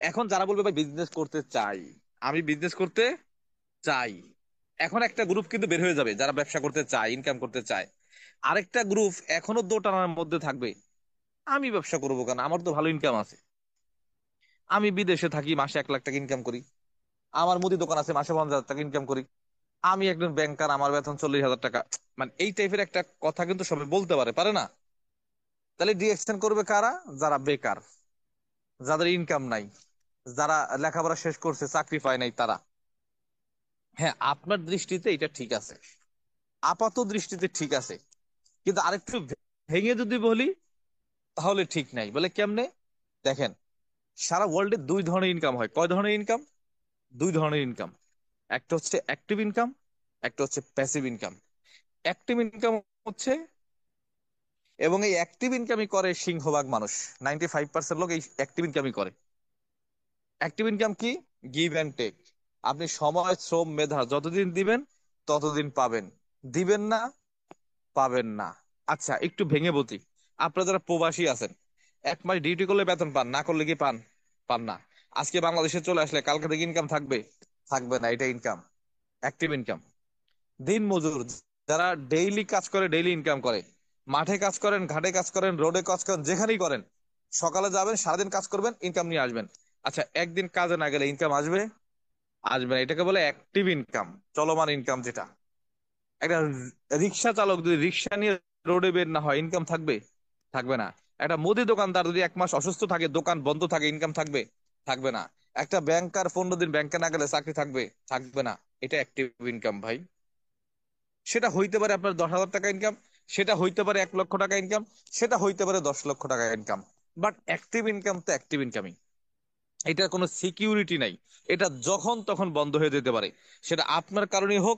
এখন যারা বলবে ভাই বিজনেস করতে চাই, আমি বিজনেস করতে চাই, এখন একটা গ্রুপ কিন্তু বের হয়ে যাবে যারা ব্যবসা করতে চায়, ইনকাম করতে চায়। আরেকটা গ্রুপ এখনো দোটানার মধ্যে থাকবে, আমি ব্যবসা করবো কেন, আমার তো ভালো ইনকাম আছে, আমি বিদেশে থাকি, মাসে 1 লাখ টাকা ইনকাম করি, আমার মুদি দোকান আছে, মাসে 50,000 টাকা ইনকাম করি, আমি একজন ব্যাংকার, আমার বেতন 40,000 টাকা। মানে এই টাইপের একটা কথা কিন্তু সবাই বলতে পারে, পারে না? তাহলে রিয়েকশন করবে কারা? যারা বেকার, যাদের ইনকাম নাই, যারা লেখাপড়া শেষ করছে চাকরি পায় নাই, তারা। হ্যাঁ, আপনার দৃষ্টিতে এটা ঠিক আছে, আপাত দৃষ্টিতে ঠিক আছে, কিন্তু আরেকটু ভেঙে যদি বলি তাহলে ঠিক নাই। বলে কেমনে? দেখেন, সারা ওয়ার্ল্ডে দুই ধরনের ইনকাম হয়। কয় ধরনের ইনকাম? দুই ধরনের ইনকাম। একটা হচ্ছে অ্যাক্টিভ ইনকাম, একটা হচ্ছে প্যাসিভ ইনকাম। অ্যাক্টিভ ইনকাম হচ্ছে, এবং এই অ্যাক্টিভ ইনকামই করে সিংহভাগ মানুষ, 95% লোক এই অ্যাক্টিভ ইনকামই করে। অ্যাক্টিভ ইনকাম কি? Give and take. আপনি সময়, শ্রম, মেধা যতদিন দিবেন ততদিন পাবেন, দিবেন না, পাবেন না। আচ্ছা, একটু ভেঙে বলছি, আপনারা যারা প্রবাসী আছেন, 1 মাস ডিউটি করলে বেতন পান, না করলে কি পান? পান না। আজকে বাংলাদেশে চলে আসলে কালকে থেকে ইনকাম থাকবে? থাকবে না। এটা ইনকাম, অ্যাক্টিভ ইনকাম। দিন মজুর, যারা ডেইলি কাজ করে, ডেইলি ইনকাম করে, মাঠে কাজ করেন, ঘাটে কাজ করেন, রোডে কাজ করেন, যেখানেই করেন, সকালে যাবেন, সারাদিন কাজ করবেন, ইনকাম নিয়ে আসবেন। আচ্ছা, একদিন কাজে না গেলে ইনকাম আসবে? আসবে না। এটাকে বলে অ্যাক্টিভ ইনকাম, চলমান ইনকাম যেটা। একটা রিক্সা চালক যদি রিক্সা নিয়ে রোডে বের না হয়, ইনকাম থাকবে? থাকবে না। একটা মুদি দোকানদার যদি 1 মাস অসুস্থ থাকে, দোকান বন্ধ থাকে, ইনকাম থাকবে? থাকবে না। একটা ব্যাংকার 15 দিন ব্যাংকে না গেলে চাকরি থাকবে? থাকবে না। এটা অ্যাক্টিভ ইনকাম ভাই। সেটা হইতে পারে আপনার 10,000 টাকা ইনকাম, সেটা হইতে পারে 1 লক্ষ টাকা ইনকাম, সেটা হইতে পারে 10 লক্ষ টাকা ইনকাম। বাট অ্যাক্টিভ ইনকাম তো অ্যাক্টিভ ইনকামই। এটার কোনো সিকিউরিটি নাই। এটা যখন তখন বন্ধ হয়ে যেতে পারে। সেটা আপনার কারণেই হোক,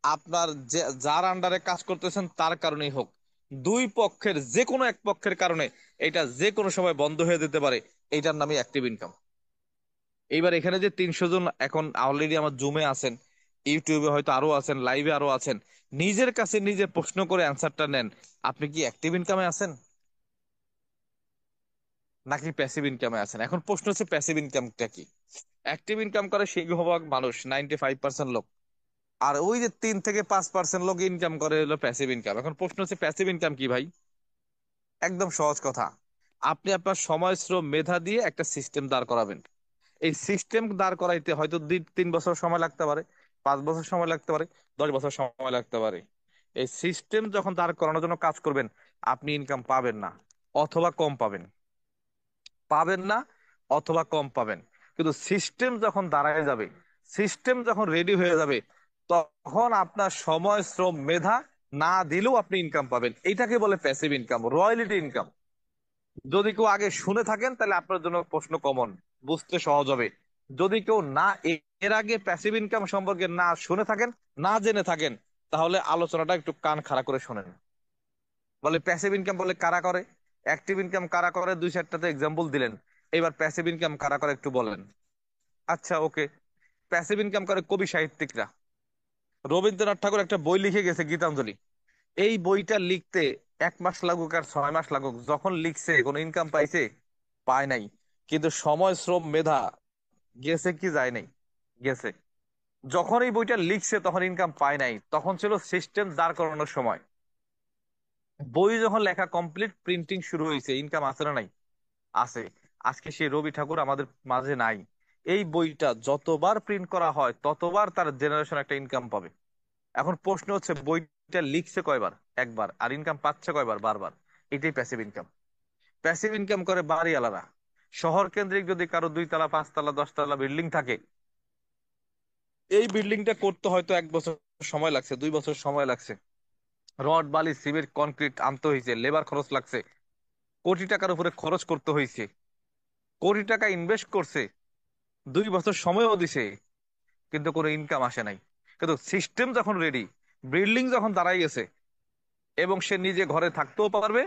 আপনার যে যার আন্ডারে কাজ করতেছেন তার কারণেই হোক, দুই পক্ষের যে কোনো এক পক্ষের কারণে এটা যে কোনো সময় বন্ধ হয়ে যেতে পারে। এইটার নামই অ্যাক্টিভ ইনকাম। এইবার এখানে যে 300 জন এখন অলরেডি আমার জুমে আছেন, ইউটিউবে হয়তো আরো আছেন, লাইভে আরো আছেন, নিজের কাছে নিজে প্রশ্ন করে অ্যান্সারটা নেন। আপনি কি অ্যাক্টিভ ইনকামে আছেন নাকি প্যাসিভ ইনকামে আছেন? এখন প্রশ্ন হচ্ছে প্যাসিভ ইনকামটা কি। অ্যাক্টিভ ইনকাম করে সিংহভাগ মানুষ, 95% লোক। আর ওই যে 3 থেকে 5% লোক ইনকাম করে হলো প্যাসিভ ইনকাম। এখন প্রশ্ন হচ্ছে প্যাসিভ ইনকাম কি ভাই? একদম সহজ কথা, আপনি আপনার সময়, শ্রম, মেধা দিয়ে একটা সিস্টেম দাঁড় করাবেন। এই সিস্টেম দাঁড় করাইতে হয়তো 2-3 বছর সময় লাগতে পারে, 5 বছর সময় লাগতে পারে, 10 বছর সময় লাগতে পারে। এই সিস্টেম যখন দাঁড় করানোর জন্য কাজ করবেন, আপনি ইনকাম পাবেন না, অথবা কম পাবেন। পাবেন না, অথবা কম পাবেন। কিন্তু সিস্টেম যখন দাঁড়ায় যাবে, সিস্টেম যখন রেডি হয়ে যাবে, তখন আপনার সময়, শ্রম, মেধা না দিলেও আপনি ইনকাম পাবেন। এটাকে বলে প্যাসিভ ইনকাম, রয়্যালিটি ইনকাম। যদি কেউ আগে শুনে থাকেন তাহলে আপনার জন্য প্রশ্ন কমন, বুঝতে সহজ হবে। যদি কেউ না এর আগে প্যাসিভ ইনকাম সম্পর্কে না শুনে থাকেন, না জেনে থাকেন, তাহলে আলোচনাটা একটু কান খাড়া করে শোনেন। বলে প্যাসিভ ইনকাম বলে কারা করে, অ্যাক্টিভ ইনকাম কারা করে, 2-4টাতে এক্সাম্পল দিলেন। এবার প্যাসিভ ইনকাম কারা করে একটু বলেন। আচ্ছা, ওকে। প্যাসিভ ইনকাম করে কবি সাহিত্যিকরা। রবীন্দ্রনাথ ঠাকুর একটা বই লিখে গেছে, গীতাঞ্জলি। এই বইটা লিখতে 1 মাস লাগুক আর 6 মাস লাগুক, যখন লিখছে কোনো ইনকাম পাইছে? পায় নাই। কিন্তু সময়, শ্রম, মেধা গেছে কি যায় নাই? গেছে। যখন এই বইটা লিখছে তখন ইনকাম পায় নাই, তখন ছিল সিস্টেম দাঁড় করানোর সময়। বই যখন লেখা কমপ্লিট, প্রিন্টিং শুরু হয়েছে, ইনকাম আছে না নাই? আছে। আজকে সেই রবি ঠাকুর আমাদের মাঝে নাই। এই বইটা যতবার প্রিন্ট করা হয় ততবার তার জেনারেশন একটা ইনকাম পাবে। এখন প্রশ্ন হচ্ছে বইটা লিখছে কয়বার? একবার। আর ইনকাম পাচ্ছে কয়বার? বারবার। এটাই প্যাসিভ ইনকাম। প্যাসিভ ইনকাম করে বাড়িওয়ালারা। শহর কেন্দ্রিক যদি কারো 2 তলা, 5 তলা, 10 তলা বিল্ডিং থাকে, এই বিল্ডিংটা করতে হয়তো 1 বছর সময় লাগছে, 2 বছর সময় লাগছে। রড, বালি, সিমেন্ট, কনক্রিট আনতে হয়েছে, লেবার খরচ লাগছে, কোটি টাকার উপরে খরচ করতে হয়েছে, কোটি টাকা ইনভেস্ট করছে, 2 বছর সময়ও দিছে, কিন্তু কোনো ইনকাম আসে নাই। কিন্তু সিস্টেম যখন রেডি, বিল্ডিং যখন দাঁড়াই গেছে, এবং সে নিজে ঘরে থাকতেও পারবে,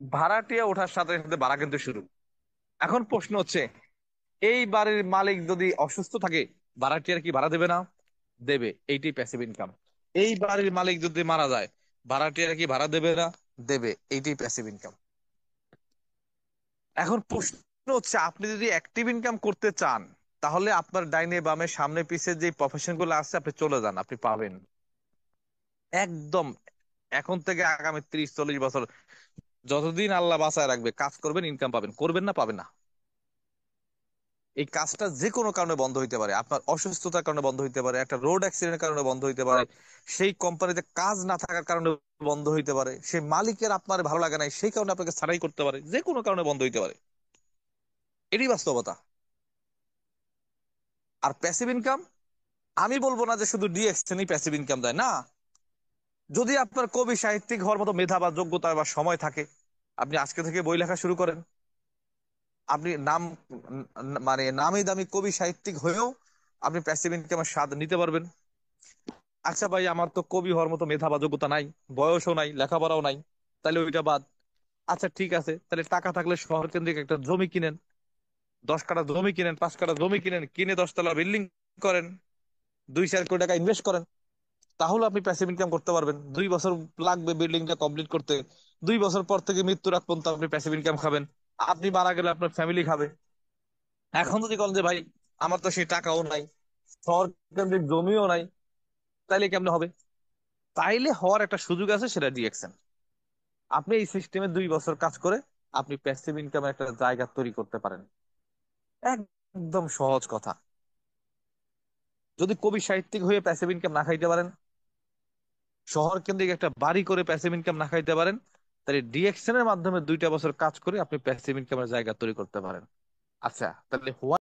ভাড়াটিয়া ওঠার সাথে সাথে ভাড়া কিন্তু শুরু। এখন প্রশ্ন হচ্ছে, এই বাড়ির মালিক যদি অসুস্থ থাকে, ভাড়াটিয়ার কি ভাড়া দেবে না? দেবে। এইটাই প্যাসিভ ইনকাম। এই বাড়ির মালিক যদি মারা যায়, ভাড়াটিয়ার কি ভাড়া দেবে না? দেবে। এইটাই প্যাসিভ ইনকাম। এখন প্রশ্ন হচ্ছে আপনি যদি অ্যাক্টিভ ইনকাম করতে চান, তাহলে আপনার ডাইনে বামে সামনে পিছে যে প্রফেশন গুলো আছে আপনি চলে যান, আপনি পাবেন একদম। এখন থেকে আগামী 30-40 বছর যতদিন আল্লাহ বাঁচায় রাখবে কাজ করবেন, ইনকাম পাবেন, করবেন না পাবেন না। এই কাজটা যে কোনো কারণে বন্ধ হইতে পারে, আপনার অসুস্থতার কারণে বন্ধ হইতে পারে, একটা রোড অ্যাক্সিডেন্টের কারণে বন্ধ হইতে পারে, সেই কোম্পানিতে কাজ না থাকার কারণে বন্ধ হইতে পারে, সেই মালিকের আপনার ভালো লাগে নাই সেই কারণে আপনাকে ছাড়াই করতে পারে, যে কোনো কারণে বন্ধ হইতে পারে। এটাই বাস্তবতা। আর প্যাসিভ ইনকাম, আমি বলবো না যে শুধু ডিএক্সএনই প্যাসিভ ইনকাম দেয় না। যদি আপনার কবি সাহিত্যিক হওয়ার মতো মেধা বা যোগ্যতা বা সময় থাকে, আপনি আজকে থেকে বই লেখা শুরু করেন। আপনি মানে নামি দামি কবি সাহিত্যিক হয়েও আপনি প্যাসিভ ইনকামের স্বাদ নিতে পারবেন। আচ্ছা ভাই, আমার তো কবি হওয়ার মতো মেধা বা যোগ্যতা নাই, বয়সও নাই, লেখাপড়াও নাই, তাহলে ওইটা বাদ। আচ্ছা ঠিক আছে, তাহলে টাকা থাকলে শহর কেন্দ্রিক একটা জমি কিনেন, 10 কাঠা জমি কিনেন, 5 কাঠা জমি কিনেন, কিনে 10 তলা বিল্ডিং করেন, 2-4 কোটি টাকা ইনভেস্ট করেন। তাহলে আপনি প্যাসিভ ইনকাম করতে পারবেন। 2 বছর লাগবে বিল্ডিংটা কমপ্লিট করতে, 2 বছর পর থেকে মৃত্যুর আগ পর্যন্ত আপনি প্যাসিভ ইনকাম খাবেন। আপনি মারা গেলে আপনার ফ্যামিলি খাবে। এখন যদি বলেন যে ভাই আমার তো সেই টাকাও নাই, শহর কেন্দ্রিক জমিও নাই, তাইলে কেমনে হবে? তাইলে হওয়ার একটা সুযোগ আছে, সেটা ডিএক্সএন। আপনি এই সিস্টেমে 2 বছর কাজ করে আপনি প্যাসিভ ইনকামের একটা জায়গা তৈরি করতে পারেন। একদম সহজ কথা। যদি কবি সাহিত্যিক হয়ে প্যাসিভ ইনকাম না খাইতে পারেন, শহর কেন্দ্রিক একটা বাড়ি করে প্যাসিভ ইনকাম না খাইতে পারেন, তাহলে ডিএক্সএন এর মাধ্যমে 2টা বছর কাজ করে আপনি প্যাসিভ ইনকামের জায়গা তৈরি করতে পারেন। আচ্ছা, তাহলে